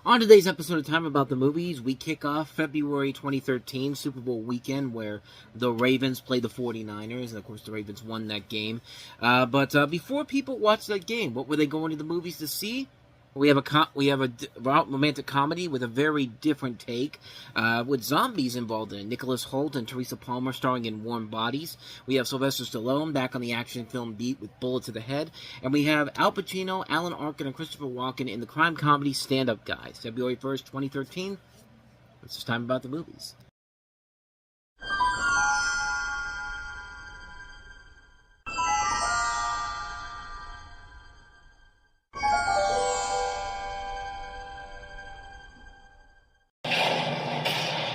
On today's episode of Time About the Movies, we kick off February 2013 Super Bowl weekend where the Ravens play the 49ers, and of course the Ravens won that game. But before people watch that game, what were they going to the movies to see? We have a romantic comedy with a very different take, with zombies involved in it. Nicholas Hoult and Teresa Palmer starring in Warm Bodies. We have Sylvester Stallone back on the action film beat with Bullet to the Head. And we have Al Pacino, Alan Arkin, and Christopher Walken in the crime comedy Stand Up Guys. February 1st, 2013. It's just Time About the Movies.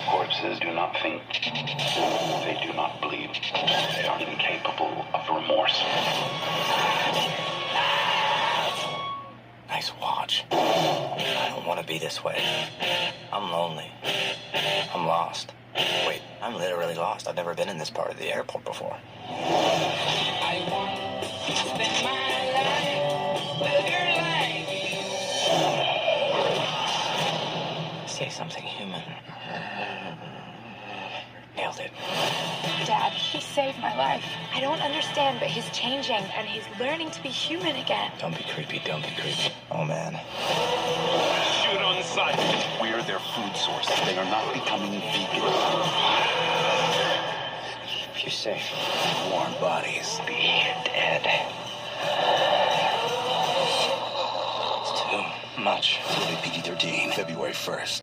Corpses do not think. They do not bleed. They are incapable of remorse. Nice watch. I don't want to be this way. I'm lonely. I'm lost. Wait, I'm literally lost. I've never been in this part of the airport before. I want to spend my life with a girl like you. Say something human. Nailed it. Dad, he saved my life. I don't understand, but he's changing, and he's learning to be human again. Don't be creepy, don't be creepy. Oh, man. Shoot on sight. We're their food source. They are not becoming vegan. If you say warm bodies, Be dead. it's too much. Rated PG-13, February 1st.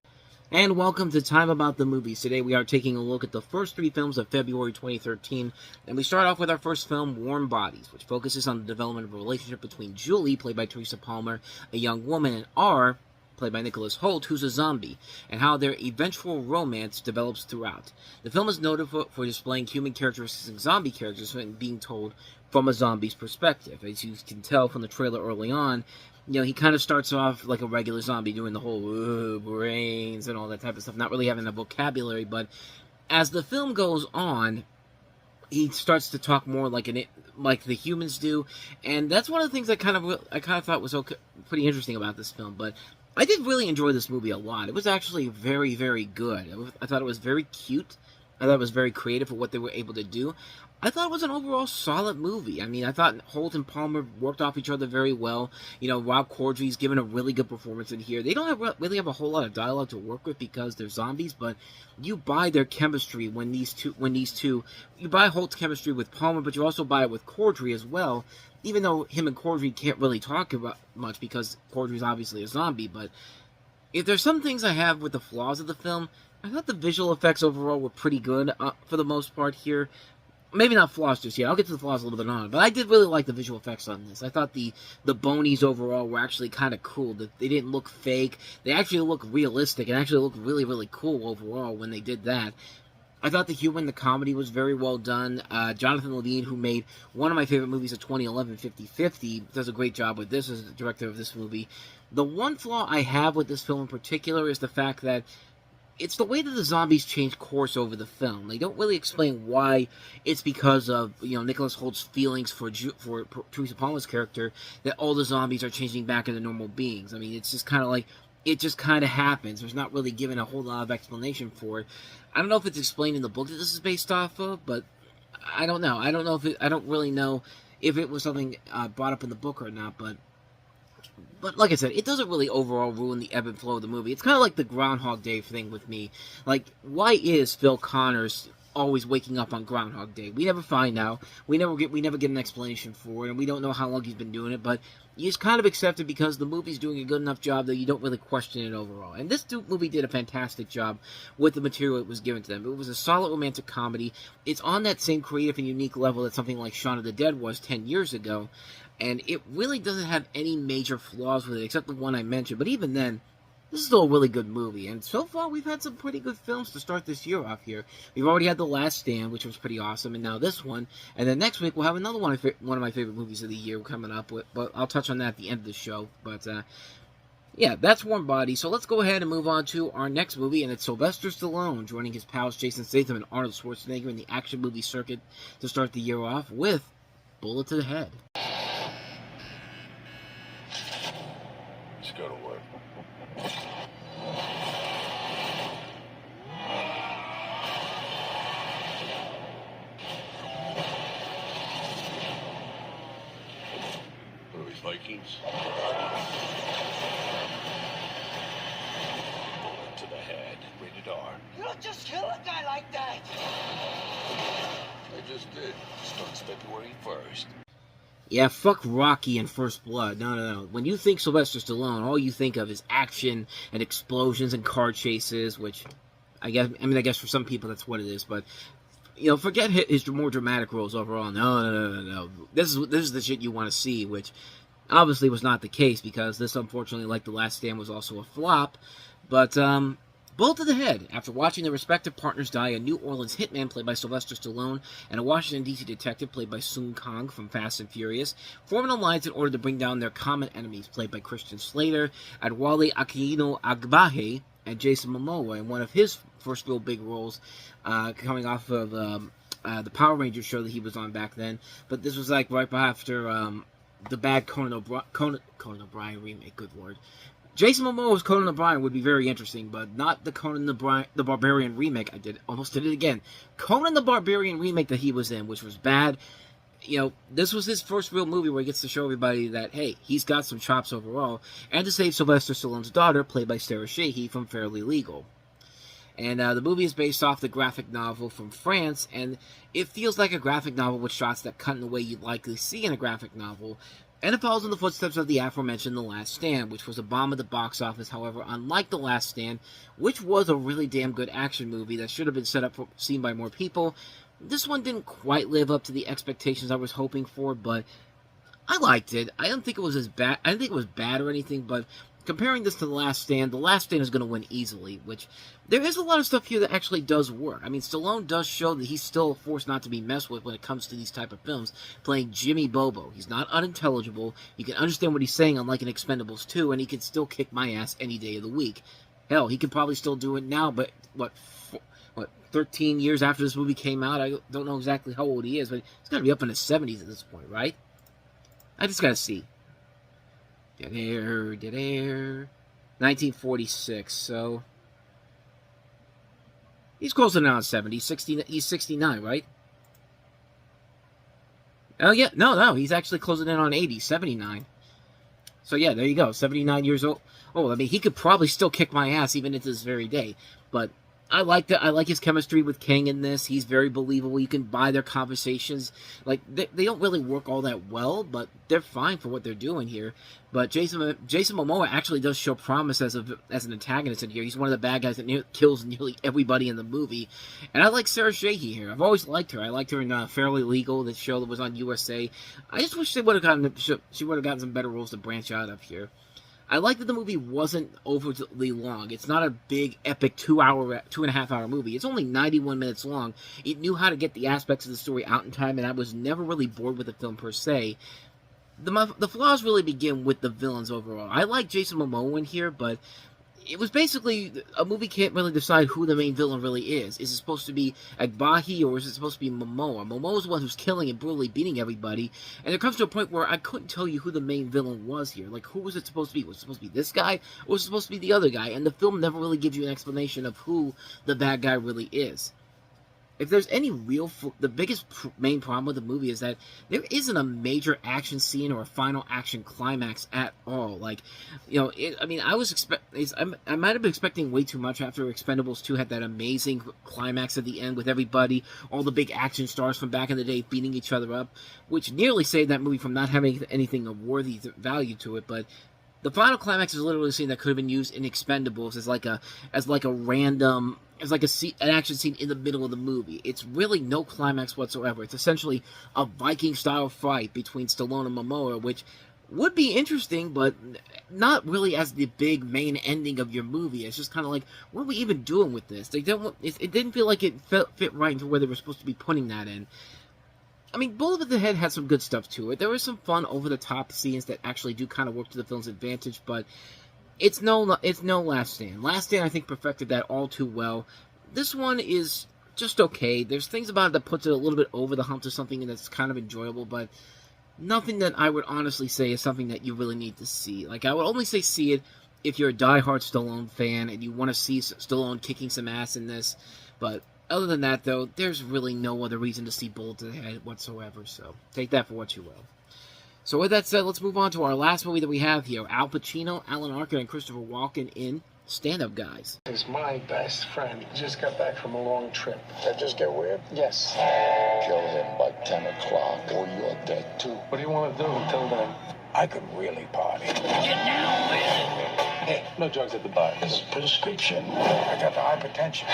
And welcome to Time About the Movies. Today we are taking a look at the first three films of February 2013. And we start off with our first film, Warm Bodies, which focuses on the development of a relationship between Julie, played by Teresa Palmer, a young woman, and R, played by Nicholas Hoult, who's a zombie, and how their eventual romance develops throughout. The film is noted for displaying human characteristics and zombie characters and being told from a zombie's perspective. As you can tell from the trailer early on, he kind of starts off like a regular zombie, doing the whole brains and all that type of stuff, not really having a vocabulary, but as the film goes on, he starts to talk more like the humans do, and that's one of the things I kind of thought was pretty interesting about this film. But I did really enjoy this movie a lot. It was actually very, very good. I thought it was very cute. I thought it was very creative for what they were able to do. I thought it was an overall solid movie. I mean, I thought Holt and Palmer worked off each other very well. Rob Corddry's given a really good performance in here. They don't really have a whole lot of dialogue to work with because they're zombies, but you buy their chemistry when these two, you buy Holt's chemistry with Palmer, but you also buy it with Corddry as well, even though him and Corddry can't really talk about much because Corddry's obviously a zombie. But if there's some things I have with the flaws of the film, I thought the visual effects overall were pretty good for the most part here. Maybe not flaws just yet. I'll get to the flaws a little bit on it. But I did really like the visual effects on this. I thought the bonies overall were actually kind of cool. They didn't look fake. They actually look realistic and actually looked really, really cool overall when they did that. I thought the comedy was very well done. Jonathan Levine, who made one of my favorite movies of 2011, 50-50, does a great job with this as the director of this movie. The one flaw I have with this film in particular is the fact that it's the way that the zombies change course over the film. They don't really explain why it's because of, Nicholas Holt's feelings for Teresa Palmer's character that all the zombies are changing back into normal beings. I mean, it's just kind of like, it just kind of happens. There's not really given a whole lot of explanation for it. I don't know if it's explained in the book that this is based off of, but I don't know. I don't really know if it was something brought up in the book or not, but like I said, it doesn't really overall ruin the ebb and flow of the movie. It's kind of like the Groundhog Day thing with me. Like, why is Phil Connors always waking up on Groundhog Day? We never find out. We never get an explanation for it, and we don't know how long he's been doing it, but you just kind of accept it because the movie's doing a good enough job that you don't really question it overall. And this movie did a fantastic job with the material that was given to them. It was a solid romantic comedy. It's on that same creative and unique level that something like Shaun of the Dead was 10 years ago, and it really doesn't have any major flaws with it, except the one I mentioned. But even then, this is still a really good movie. And so far, we've had some pretty good films to start this year off here. We've already had The Last Stand, which was pretty awesome, and now this one. And then next week, we'll have another one of my favorite movies of the year coming up. But I'll touch on that at the end of the show. But, yeah, that's Warm Bodies. So let's go ahead and move on to our next movie, and it's Sylvester Stallone joining his pals Jason Statham and Arnold Schwarzenegger in the action movie circuit to start the year off with Bullet to the Head. Let's go to work. kickings. Bullet to the head. Rated R. You don't just kill a guy like that! I just did. Starts February 1st. Yeah, fuck Rocky and First Blood. No. When you think Sylvester Stallone, all you think of is action and explosions and car chases, which I guess for some people that's what it is, but forget his more dramatic roles overall. No. This is the shit you want to see, which obviously was not the case because this, unfortunately, like The Last Stand, was also a flop. But bullet to the head. After watching their respective partners die, a New Orleans hitman played by Sylvester Stallone and a Washington, D.C. detective played by Sung Kang from Fast and Furious form an alliance in order to bring down their common enemies played by Christian Slater, Adwale Akino Agbaje, and Jason Momoa in one of his first real big roles, coming off of the Power Rangers show that he was on back then. But this was like right after the bad Conan O'Brien remake. Good lord. Jason Momoa's Conan O'Brien would be very interesting, but not the Conan the Barbarian remake. Almost did it again. Conan the Barbarian remake that he was in, which was bad. This was his first real movie where he gets to show everybody that, hey, he's got some chops overall, and to save Sylvester Stallone's daughter, played by Sarah Shahi from Fairly Legal. And the movie is based off the graphic novel from France, and it feels like a graphic novel with shots that cut in the way you'd likely see in a graphic novel. And it follows in the footsteps of the aforementioned The Last Stand, which was a bomb at the box office. However, unlike The Last Stand, which was a really damn good action movie that should have been set up for seen by more people, this one didn't quite live up to the expectations I was hoping for, but I liked it. I didn't think it was as bad. I didn't think it was bad or anything, but comparing this to The Last Stand is going to win easily, which there is a lot of stuff here that actually does work. I mean, Stallone does show that he's still a force not to be messed with when it comes to these type of films, playing Jimmy Bobo. He's not unintelligible. You can understand what he's saying, unlike in Expendables 2, and he can still kick my ass any day of the week. Hell, he could probably still do it now, but 13 years after this movie came out? I don't know exactly how old he is, but he's got to be up in his 70s at this point, right? I just got to see. 1946, so he's close to now 70. He's 69, right? Oh, yeah, no, he's actually closing in on 80, 79. So, yeah, there you go, 79 years old. Oh, I mean, he could probably still kick my ass even to this very day, but I like that. I like his chemistry with Kang in this. He's very believable. You can buy their conversations. Like, they don't really work all that well, but they're fine for what they're doing here. But Jason Momoa actually does show promise as an antagonist in here. He's one of the bad guys that kills nearly everybody in the movie. And I like Sarah Shahi here. I've always liked her. I liked her in Fairly Legal, the show that was on USA. I just wish she would have gotten some better roles to branch out of here. I like that the movie wasn't overly long. It's not a big, epic 2.5 hour movie. It's only 91 minutes long. It knew how to get the aspects of the story out in time, and I was never really bored with the film per se. The flaws really begin with the villains overall. I like Jason Momoa in here, but it was basically, a movie can't really decide who the main villain really is. Is it supposed to be Agbaji, or is it supposed to be Momoa? Momoa's the one who's killing and brutally beating everybody, and it comes to a point where I couldn't tell you who the main villain was here. Like, who was it supposed to be? Was it supposed to be this guy, or was it supposed to be the other guy? And the film never really gives you an explanation of who the bad guy really is. If there's any the biggest main problem with the movie is that there isn't a major action scene or a final action climax at all. Like, I might have been expecting way too much after Expendables 2 had that amazing climax at the end with everybody, all the big action stars from back in the day beating each other up, which nearly saved that movie from not having anything of worthy value to it, but the final climax is literally a scene that could have been used in Expendables as an action scene in the middle of the movie. It's really no climax whatsoever. It's essentially a Viking-style fight between Stallone and Momoa, which would be interesting, but not really as the big main ending of your movie. It's just kind of like, what are we even doing with this? It didn't feel like it fit right into where they were supposed to be putting that in. I mean, Bullet to the Head had some good stuff to it. There were some fun, over-the-top scenes that actually do kind of work to the film's advantage, but it's no Last Stand. Last Stand, I think, perfected that all too well. This one is just okay. There's things about it that puts it a little bit over the hump to something that's kind of enjoyable, but nothing that I would honestly say is something that you really need to see. Like, I would only say see it if you're a diehard Stallone fan and you want to see Stallone kicking some ass in this, but other than that, though, there's really no other reason to see Bullet to the Head whatsoever, so take that for what you will. So with that said, let's move on to our last movie that we have here. Al Pacino, Alan Arkin, and Christopher Walken in Stand Up Guys. Is my best friend. Just got back from a long trip. That just get weird? Yes. Kill him by 10 o'clock or you're dead too. What do you want to do until then? I could really party. Hey, no drugs at the bar. It's a prescription. I got the hypertension.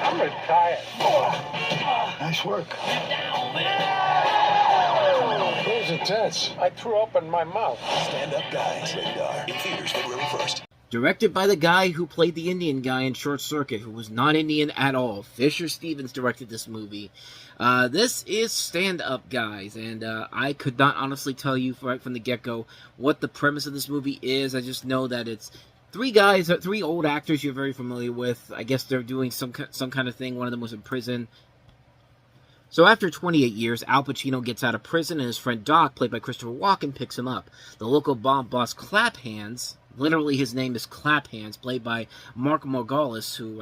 I'm retired. Nice work. Those are tense. I threw up in my mouth. Stand Up Guys. Rated R. In theaters February 1st. Directed by the guy who played the Indian guy in Short Circuit, who was not Indian at all. Fisher Stevens directed this movie. This is Stand Up Guys, and I could not honestly tell you right from the get-go what the premise of this movie is. I just know that it's three old actors you're very familiar with. I guess they're doing some kind of thing. One of them was in prison. So after 28 years, Al Pacino gets out of prison, and his friend Doc, played by Christopher Walken, picks him up. The local mob boss Claphands, literally his name is Claphands, played by Mark Margolis, who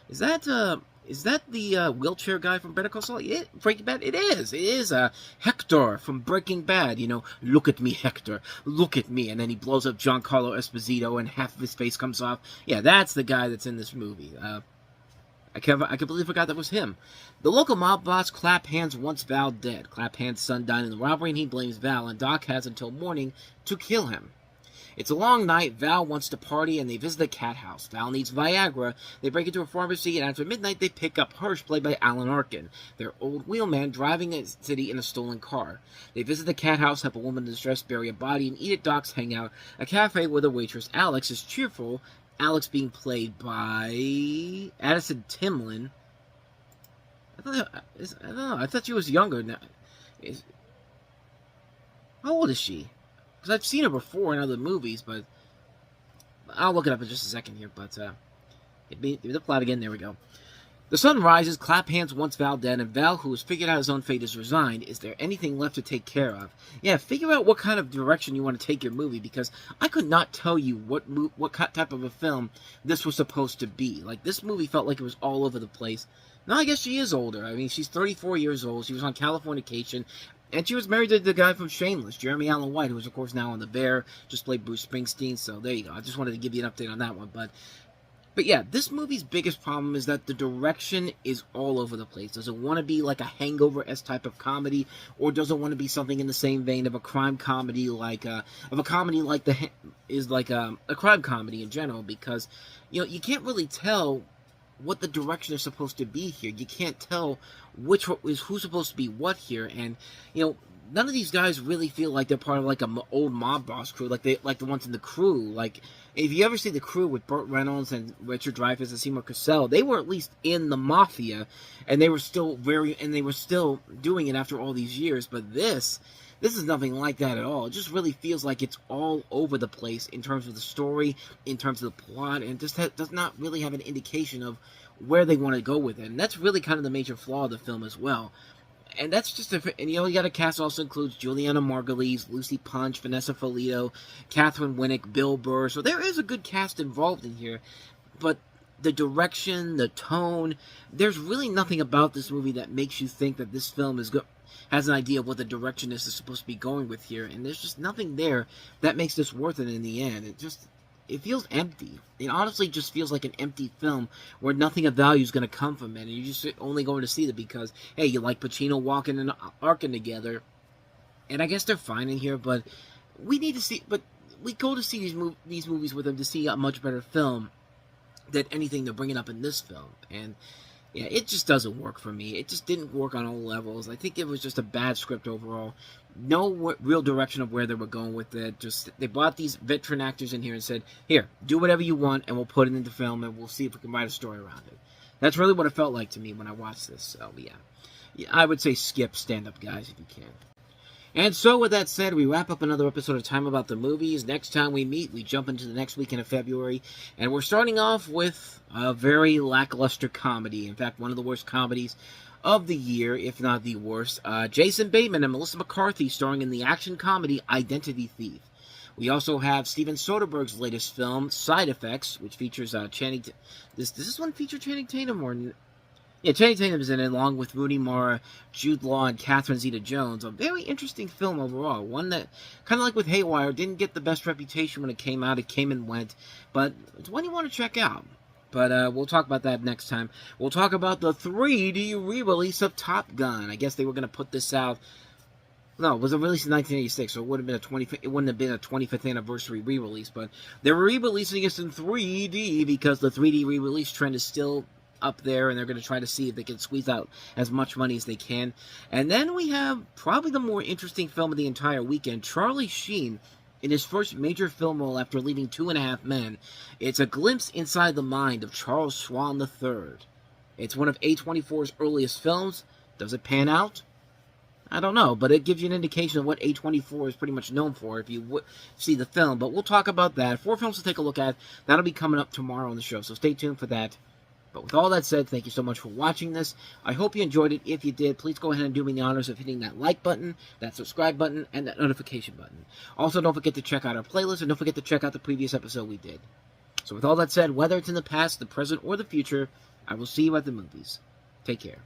is that the wheelchair guy from Better Call Saul? Breaking Bad? It is. It is Hector from Breaking Bad. You know, look at me, Hector. Look at me. And then he blows up Giancarlo Esposito, and half of his face comes off. Yeah, that's the guy that's in this movie. I completely forgot that was him. The local mob boss, Claphands, wants Val dead. Claphands' son died in the robbery, and he blames Val, and Doc has until morning to kill him. It's a long night. Val wants to party, and they visit the cat house. Val needs Viagra. They break into a pharmacy, and after midnight, they pick up Hirsch, played by Alan Arkin, their old wheelman, driving the city in a stolen car. They visit the cat house, help a woman in distress bury a body, and eat at Doc's Hangout, a cafe where the waitress Alex is cheerful. Alex being played by Addison Timlin. I don't know. I thought she was younger now. How old is she? Because I've seen her before in other movies, but I'll look it up in just a second here. But the plot again. There we go. The sun rises. Claphands wants Val dead, and Val, who has figured out his own fate, is resigned. Is there anything left to take care of? Yeah, figure out what kind of direction you want to take your movie, because I could not tell you what type of a film this was supposed to be. Like, this movie felt like it was all over the place. Now, I guess she is older. I mean, she's 34 years old. She was on Californication, and she was married to the guy from Shameless, Jeremy Allen White, who is, of course, now on The Bear, just played Bruce Springsteen. So there you go. I just wanted to give you an update on that one, But yeah, this movie's biggest problem is that the direction is all over the place. Does it want to be like a Hangover-esque type of comedy, or does it want to be something in the same vein of a crime comedy, a crime comedy in general? Because you can't really tell what the direction is supposed to be here. You can't tell who's supposed to be what here, and none of these guys really feel like they're part of like an old mob boss crew, like the ones in The Crew. Like, if you ever see The Crew with Burt Reynolds and Richard Dreyfuss and Seymour Cassell, they were at least in the mafia, and they were still doing it after all these years. But this is nothing like that at all. It just really feels like it's all over the place in terms of the story, in terms of the plot, and just does not really have an indication of where they want to go with it. And that's really kind of the major flaw of the film as well. And that's just you got a cast also includes Juliana Margulies, Lucy Punch, Vanessa Folito, Catherine Winnick, Bill Burr. So there is a good cast involved in here, but the direction, the tone, there's really nothing about this movie that makes you think that this film has an idea of what the direction is supposed to be going with here, and there's just nothing there that makes this worth it in the end. It feels empty. It honestly just feels like an empty film where nothing of value is going to come from it, and you're just only going to see it because, hey, you like Pacino, Walken, and Arkin together, and I guess they're fine in here, but we go to see these movies with them to see a much better film than anything they're bringing up in this film, and yeah, it just doesn't work for me. It just didn't work on all levels. I think it was just a bad script overall. No real direction of where they were going with it. Just, they brought these veteran actors in here and said, here, do whatever you want, and we'll put it into film, and we'll see if we can write a story around it. That's really what it felt like to me when I watched this. So, yeah, I would say skip Stand Up Guys if you can. And so, with that said, we wrap up another episode of Time About the Movies. Next time we meet, we jump into the next weekend of February, and we're starting off with a very lackluster comedy. In fact, one of the worst comedies of the year, if not the worst. Jason Bateman and Melissa McCarthy starring in the action comedy Identity Thief. We also have Steven Soderbergh's latest film, Side Effects, which features Channing... Does this one feature Channing Tatum or... Yeah, Channing Tatum's in it, along with Rooney Mara, Jude Law, and Catherine Zeta-Jones. A very interesting film overall. One that, kind of like with Haywire, didn't get the best reputation when it came out. It came and went. But it's one you want to check out. But we'll talk about that next time. We'll talk about the 3D re-release of Top Gun. I guess they were going to put this out... No, it was released in 1986, so it wouldn't have been a 25th anniversary re-release. But they're re-releasing this in 3D because the 3D re-release trend is still up there, and they're going to try to see if they can squeeze out as much money as they can. And then we have probably the more interesting film of the entire weekend, Charlie Sheen, in his first major film role after leaving 2.5 Men. It's a glimpse inside the mind of Charles Schwab III. It's one of A24's earliest films. Does it pan out? I don't know, but it gives you an indication of what A24 is pretty much known for if you see the film. But we'll talk about that. 4 films to take a look at. That'll be coming up tomorrow on the show, so stay tuned for that. But with all that said, thank you so much for watching this. I hope you enjoyed it. If you did, please go ahead and do me the honors of hitting that like button, that subscribe button, and that notification button. Also, don't forget to check out our playlist, and don't forget to check out the previous episode we did. So with all that said, whether it's in the past, the present, or the future, I will see you at the movies. Take care.